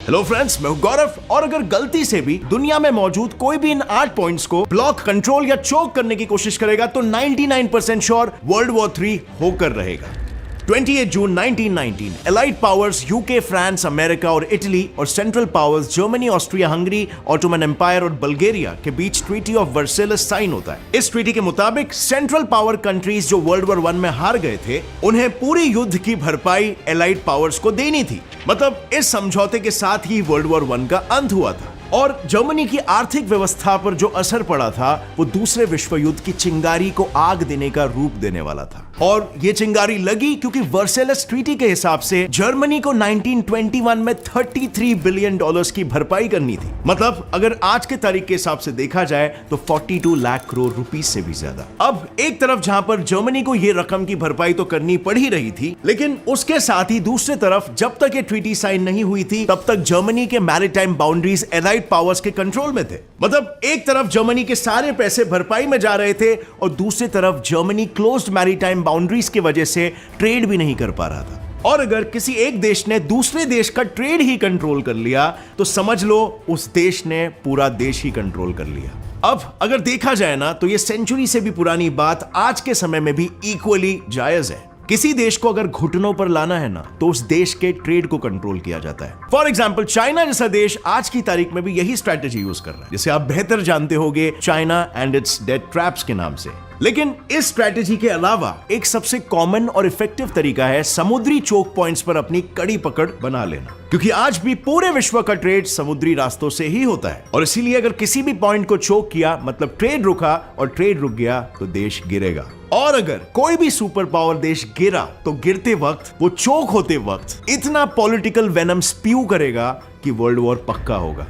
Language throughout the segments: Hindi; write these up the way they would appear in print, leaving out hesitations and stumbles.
हेलो फ्रेंड्स, मैं हूं गौरव। और अगर गलती से भी दुनिया में मौजूद कोई भी इन 8 पॉइंट्स को ब्लॉक, कंट्रोल या चोक करने की कोशिश करेगा तो 99% श्योर वर्ल्ड वॉर 3 होकर रहेगा। 28 June 1919 allied powers UK, France, America और इटली और central powers Germany, Austria, Hungary, Ottoman Empire और बल्गेरिया के बीच ट्रीटी ऑफ वर्सेलस साइन होता है। इस ट्रीटी के मुताबिक सेंट्रल पावर कंट्रीज जो वर्ल्ड वॉर 1 में हार गए थे, उन्हें पूरी युद्ध की भरपाई एलाइड पावर्स को देनी थी। मतलब इस समझौते के साथ ही वर्ल्ड वॉर 1 का अंत हुआ था। और जर्मनी की आर्थिक व्यवस्था पर जो असर पड़ा था वो दूसरे विश्व युद्ध की चिंगारी को आग देने का रूप देने वाला था। और ये चिंगारी लगी क्योंकि वर्सेलस ट्रीटी के हिसाब से जर्मनी को 1921 में $33 बिलियन की भरपाई करनी थी। मतलब अगर आज के तारीख के हिसाब से देखा जाए तो 42 लाख करोड़ रुपीस से भी ज्यादा। अब एक तरफ जहां पर जर्मनी को ये रकम की भरपाई तो करनी पड़ ही रही थी, लेकिन उसके साथ ही दूसरी तरफ जब तक ये ट्रीटी साइन नहीं हुई थी तब तक जर्मनी के मैरीटाइम बाउंड्रीज एलाइड पावर्स के कंट्रोल में थे। मतलब एक तरफ जर्मनी के सारे पैसे भरपाई में जा रहे थे और दूसरी तरफ जर्मनी क्लोज्ड मैरीटाइम बाउंड्रीज की वजह से ट्रेड भी नहीं कर पा रहा था। और अगर किसी एक देश ने दूसरे देश का ट्रेड ही कंट्रोल कर लिया तो समझ लो उस देश ने पूरा देश ही कंट्रोल कर लिया। अब अगर देखा जाए ना तो यह सेंचुरी से भी पुरानी बात आज के समय में भी इक्वली जायज है। किसी देश को अगर घुटनों पर लाना है ना तो उस देश के ट्रेड को कंट्रोल किया जाता है। फॉर एग्जाम्पल चाइना जैसा देश आज की तारीख में भी यही स्ट्रैटेजी यूज कर रहा है, जिसे आप बेहतर जानते होंगे China and it's death traps के नाम से। लेकिन इस स्ट्रैटेजी के अलावा एक सबसे कॉमन और इफेक्टिव तरीका है समुद्री चोक पॉइंट्स पर अपनी कड़ी पकड़ बना लेना, क्योंकि आज भी पूरे विश्व का ट्रेड समुद्री रास्तों से ही होता है। और इसीलिए अगर किसी भी पॉइंट को चोक किया मतलब ट्रेड रुका, और ट्रेड रुक गया तो देश गिरेगा। और अगर कोई भी सुपर पावर देश गिरा तो गिरते वक्त, वो चोक होते वक्त इतना पॉलिटिकल वेनम स्प्यू करेगा कि वर्ल्ड वॉर पक्का होगा।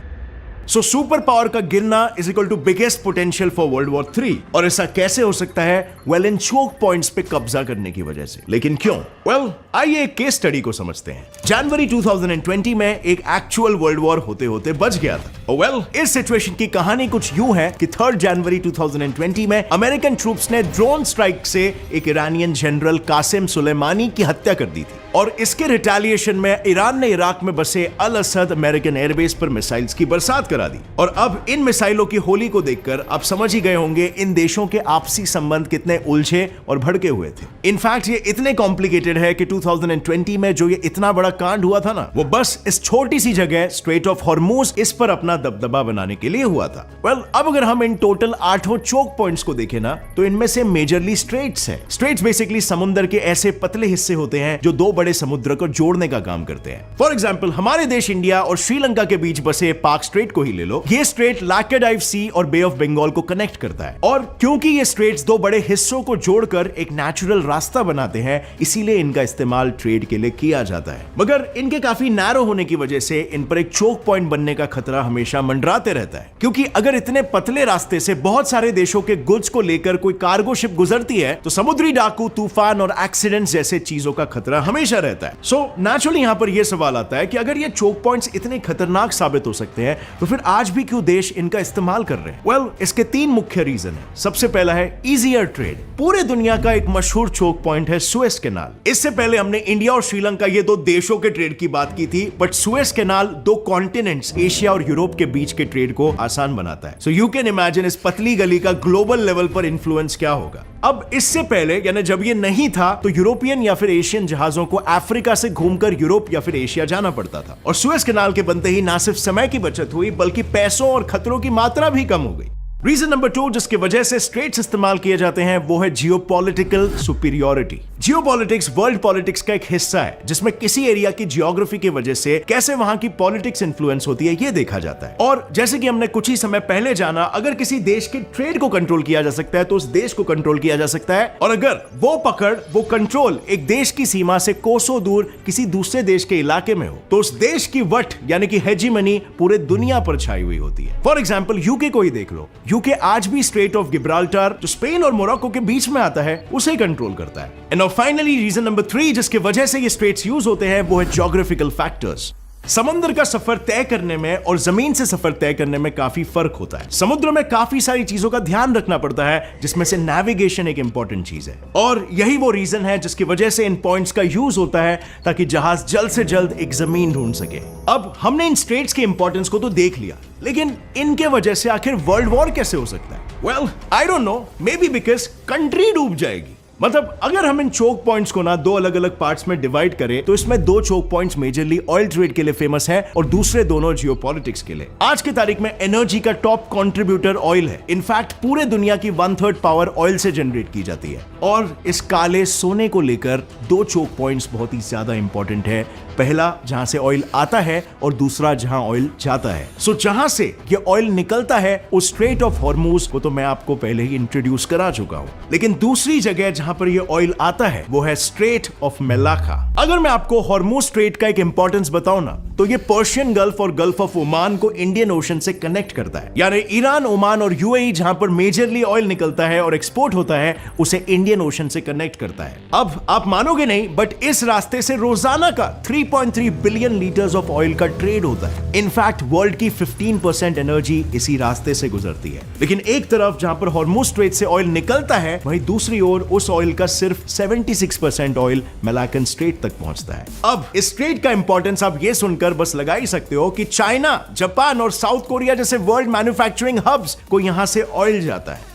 सो सुपर पावर का गिरना is equal to biggest potential for world war 3। और ऐसा कैसे हो सकता है? वेल, इन चोक पॉइंट्स पे कब्जा करने की वजह से। लेकिन क्यों? वेल, आइए एक केस स्टडी को समझते हैं। जनवरी 2020 में एक एक्चुअल वर्ल्ड वॉर होते होते बच गया था। वेल, इस सिचुएशन की कहानी कुछ यूं है कि 3 जनवरी 2020 में अमेरिकन ट्रूप्स ने ड्रोन स्ट्राइक से एक ईरानियन जनरल कासिम सुलेमानी की हत्या कर दी थी। और इसके रिटेलिएशन में ईरान ने इराक में बसे अल असद अमेरिकन एयरबेस पर मिसाइल्स की बरसात करा दी। और अब इन मिसाइलों की होली को देखकर आप समझ ही गए होंगे इन देशों के आपसी संबंध कितने उलझे और भड़के हुए थे। इनफैक्ट ये इतने कॉम्प्लिकेटेड है कि 2020 में जो ये इतना बड़ा कांड हुआ था ना, वो बस इस छोटी सी जगह स्ट्रेट ऑफ हॉर्मुज इस पर अपना दबदबा बनाने के लिए हुआ था। वेल, अब अगर हम इन टोटल 8 चोक पॉइंट्स को देखें ना तो इनमें से मेजरली स्ट्रेट्स हैं। स्ट्रेट्स बेसिकली समुद्र के ऐसे पतले हिस्से होते हैं जो दो बड़े समुद्र को जोड़ने का काम करते हैं। फॉर एग्जाम्पल हमारे देश इंडिया और श्रीलंका के बीच बसे पाक स्ट्रेट को ही ले लो। ये स्ट्रेट लाकेडाइव सी और बे ऑफ बंगाल को कनेक्ट करता है। और क्योंकि ये स्ट्रेट्स दो बड़े हिस्सों को जोड़कर एक नेचुरल रास्ता बनाते हैं, इसीलिए इनका इस्तेमाल ट्रेड के लिए किया जाता है। मगर इनके काफी नैरो होने की वजह से इन पर एक चोक पॉइंट बनने का खतरा हमेशा मंडराते रहता है। क्योंकि अगर इतने पतले रास्ते से बहुत सारे देशों के गुड्स को लेकर कोई कार्गो शिप गुजरती है तो समुद्री डाकू, तूफान और एक्सीडेंट्स जैसे चीजों का खतरा हमेशा रहता है। सो नेचुरली यहां पर यह सवाल आता है कि अगर ये चोक पॉइंट्स इतने खतरनाक साबित हो सकते हैं तो फिर आज भी क्यों देश इनका इस्तेमाल कर रहे हैं? वेल, इसके 3 मुख्य रीजन है। सबसे पहला है इजियर ट्रेड। पूरे दुनिया का एक मशहूर चोक पॉइंट है सुएज कैनाल। इससे पहले हमने इंडिया और श्रीलंका ये 2 देशों के ट्रेड की बात की थी, but Suez canal 2 continents Asia और यूरोप के बीच के ट्रेड को आसान बनाता है। सो यू कैन इमेजिन इस पतली गली का ग्लोबल लेवल पर इंफ्लुएंस क्या होगा। अब इससे पहले यानी जब ये नहीं था तो यूरोपियन या फिर एशियन जहाजों को अफ्रीका से घूमकर यूरोप या फिर एशिया जाना पड़ता था। और सुएज कैनाल के बनते ही ना सिर्फ समय की बचत हुई बल्कि पैसों और खतरों की मात्रा भी कम हो गई। रीजन नंबर 2 जिसकी वजह से स्ट्रेट्स इस्तेमाल किए जाते हैं वो है geopolitical superiority. Geopolitics world politics का एक हिस्सा है जिसमें किसी एरिया की जियोग्राफी की वजह से कैसे वहां की पॉलिटिक्स इन्फ्लुएंस होती है ये देखा जाता है। और जैसे कि हमने कुछ ही समय पहले जाना, अगर किसी देश के ट्रेड को कंट्रोल किया जा सकता है तो उस देश को कंट्रोल किया जा सकता है। और अगर वो पकड़, वो कंट्रोल एक देश की सीमा से कोसों दूर किसी दूसरे देश के इलाके में हो तो उस देश की वट यानी कि हेजीमनी पूरे दुनिया पर छाई हुई होती है। फॉर एग्जाम्पल यूके को ही देख लो। यूके आज भी स्ट्रेट ऑफ गिब्राल्टर जो स्पेन और मोरक्को के बीच में आता है उसे कंट्रोल करता है। एंड फाइनली रीजन नंबर 3 जिसकी वजह से ये स्ट्रेट्स यूज होते हैं वो है ज्योग्राफिकल फैक्टर्स। समंदर का सफर तय करने में और जमीन से सफर तय करने में काफी फर्क होता है। समुद्र में काफी सारी चीजों का ध्यान रखना पड़ता है, जिसमें से नेविगेशन एक इंपॉर्टेंट चीज है, और यही वो रीजन है जिसकी वजह से इन पॉइंट्स का यूज होता है ताकि जहाज जल्द से जल्द एक जमीन ढूंढ सके। अब हमने इन स्ट्रेट्स के इंपॉर्टेंस को तो देख लिया, लेकिन इनके वजह से आखिर वर्ल्ड वॉर कैसे हो सकता है? Well, I don't know, may be because country डूब जाएगी। मतलब अगर हम इन चोक पॉइंट्स को ना दो अलग अलग पार्ट्स में डिवाइड करें तो इसमें दो choke points majorly oil trade के लिए फेमस है और दूसरे दोनों जियोपॉलिटिक्स के लिए। आज की तारीख में एनर्जी का टॉप कंट्रीब्यूटर ऑयल है। इनफैक्ट पूरे दुनिया की 1/3 पावर ऑयल से जनरेट की जाती है। और इस काले सोने को लेकर दो चोक पॉइंट्स बहुत ही ज्यादा इंपॉर्टेंट है। पहला जहां से ऑयल आता है और दूसरा जहां ऑयल जाता है। सो जहां से ये ऑयल निकलता है उस स्ट्रेट ऑफ हॉर्मूज को तो मैं आपको पहले ही इंट्रोड्यूस करा चुका हूं, लेकिन दूसरी जगह जहां पर ये ऑयल आता है वो है स्ट्रेट ऑफ मेलाखा। अगर मैं आपको हॉर्मूज स्ट्रेट का एक इंपॉर्टेंस बताऊं ना, तो ये पर्शियन गल्फ और गल्फ ऑफ ओमान को इंडियन ओशन से कनेक्ट करता है। यानी ईरान, ओमान और यूएई जहां पर मेजरली ऑयल निकलता है और एक्सपोर्ट होता है, उसे इंडियन ओशन से कनेक्ट करता है। अब आप मानोगे नहीं, बट इस रास्ते से रोजाना का 3.3 बिलियन लीटर्स ऑफ ऑयल का ट्रेड होता है। इनफैक्ट वर्ल्ड की 15% एनर्जी इसी रास्ते से गुजरती है। लेकिन एक तरफ जहां पर हॉर्मूज स्ट्रेट से ऑयल निकलता है, वहीं दूसरी ओर उस ऑयल का सिर्फ 76% ऑयल मेलाकन स्ट्रेट तक पहुंचता है। अब इस स्ट्रेट का इंपॉर्टेंस आप ये सुनकर बस लगा ही सकते हो कि चाइना, जापान और साउथ कोरिया जैसे वर्ल्ड मैन्युफैक्चरिंग हब्स को यहां से ऑयल जाता है।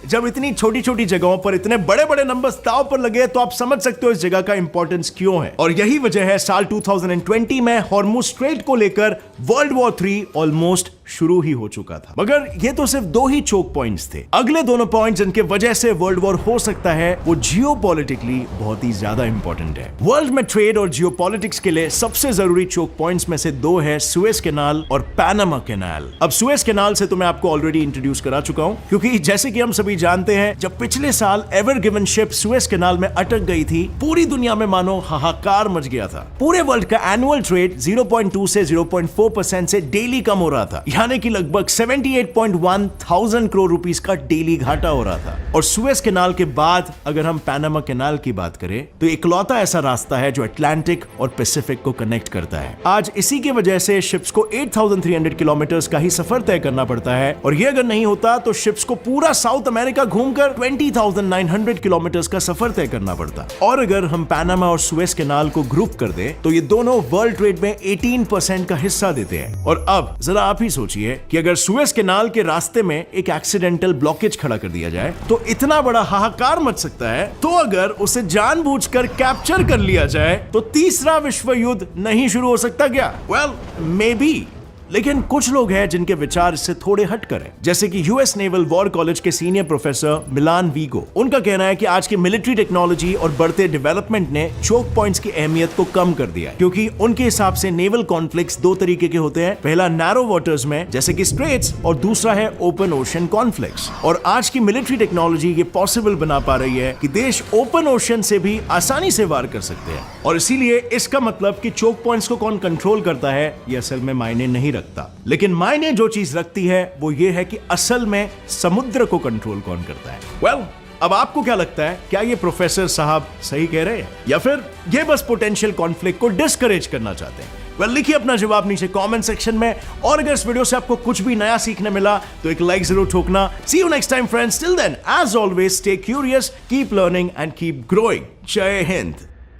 जब इतनी छोटी छोटी जगहों पर इतने बड़े बड़े नंबर्स दांव पर लगे तो आप समझ सकते हो इस जगह का इंपॉर्टेंस क्यों है। और यही वजह है साल 2020 में हॉर्मूज स्ट्रेट को लेकर वर्ल्ड वॉर 3 ऑलमोस्ट शुरू ही हो चुका था। मगर ये तो सिर्फ दो ही चोक पॉइंट्स थे। अगले दोनों पॉइंट्स जिनके वजह से वर्ल्ड वॉर हो सकता है वो जियोपॉलिटिकली बहुत ही ज्यादा इंपॉर्टेंट है। वर्ल्ड में ट्रेड और जियोपॉलिटिक्स के लिए सबसे जरूरी चोक पॉइंट्स में से दो है सुएज कैनाल और पैनामा कैनाल। अब सुएज कैनाल से तो मैं आपको ऑलरेडी इंट्रोड्यूस करा चुका हूं, क्योंकि जैसे कि हम सभी जानते हैं, जब पिछले साल ever given ship Suez canal में अटक गई थी, पूरी दुनिया में मानो हाहाकार मच गया था। पूरे वर्ल्ड का एनुअल ट्रेड 0.2 से 0.4% से डेली कम हो रहा था, यानी कि लगभग 78.1 थाउजेंड करोड़ रुपीस का डेली घाटा हो रहा था। और सुएज कैनाल के बाद अगर हम पैनामा कैनाल की बात करें तो इकलौता ऐसा रास्ता है जो अटलांटिक और पैसिफिक को कनेक्ट करता है। आज इसी की वजह से शिप्स को 8,300 किलोमीटर का ही सफर तय करना पड़ता है, और ये अगर नहीं होता तो शिप्स को पूरा साउथ अमेरिका घूमकर 20,900 किलोमीटर का सफर तय करना पड़ता। और अगर हम पैनामा और सुएज कैनाल को ग्रुप कर दे तो ये दोनों वर्ल्ड ट्रेड में 18% का हिस्सा देते हैं। और अब जरा आप ही सोचिए कि अगर सुएज कैनाल के रास्ते में एक एक्सीडेंटल ब्लॉकेज खड़ा कर दिया जाए तो इतना बड़ा हाहाकार मच सकता है। तो अगर उसे जानबूझकर कैप्चर कर लिया जाए तो तीसरा विश्व युद्ध नहीं शुरू हो सकता क्या? Well, may be. लेकिन कुछ लोग हैं जिनके विचार इससे थोड़े हटकर हैं, जैसे कि यूएस नेवल वॉर कॉलेज के सीनियर प्रोफेसर मिलान वीगो। उनका कहना है कि आज की मिलिट्री टेक्नोलॉजी और बढ़ते डेवलपमेंट ने चोक पॉइंट्स की अहमियत को कम कर दिया है, क्योंकि उनके हिसाब से नेवल कॉन्फ्लिक्ट्स दो तरीके के होते हैं। पहला नैरो वाटर्स में जैसे कि स्ट्रेट्स, और दूसरा है ओपन ओशन कॉन्फ्लिक्ट्स। और आज की मिलिट्री टेक्नोलॉजी ये पॉसिबल बना पा रही है कि देश ओपन ओशन से भी आसानी से वार कर सकते हैं। और इसीलिए इसका मतलब कि चोक पॉइंट्स को कौन कंट्रोल करता है ये असल में मायने नहीं रखता। लेकिन मायने जो चीज रखती है वो ये है कि असल में समुद्र को कंट्रोल कौन करता है। वेल, अब आपको क्या लगता है, क्या ये प्रोफेसर साहब सही कह रहे हैं या फिर ये बस पोटेंशियल कॉन्फ्लिक्ट को डिस्करेज करना चाहते हैं? वेल, लिखिए अपना जवाब नीचे कमेंट सेक्शन में। और अगर इस वीडियो से आपको कुछ भी नया सीखने मिला तो एक लाइक जरूर ठोकना। See you next time friends, till then as always stay curious, keep learning and keep growing. जय हिंद।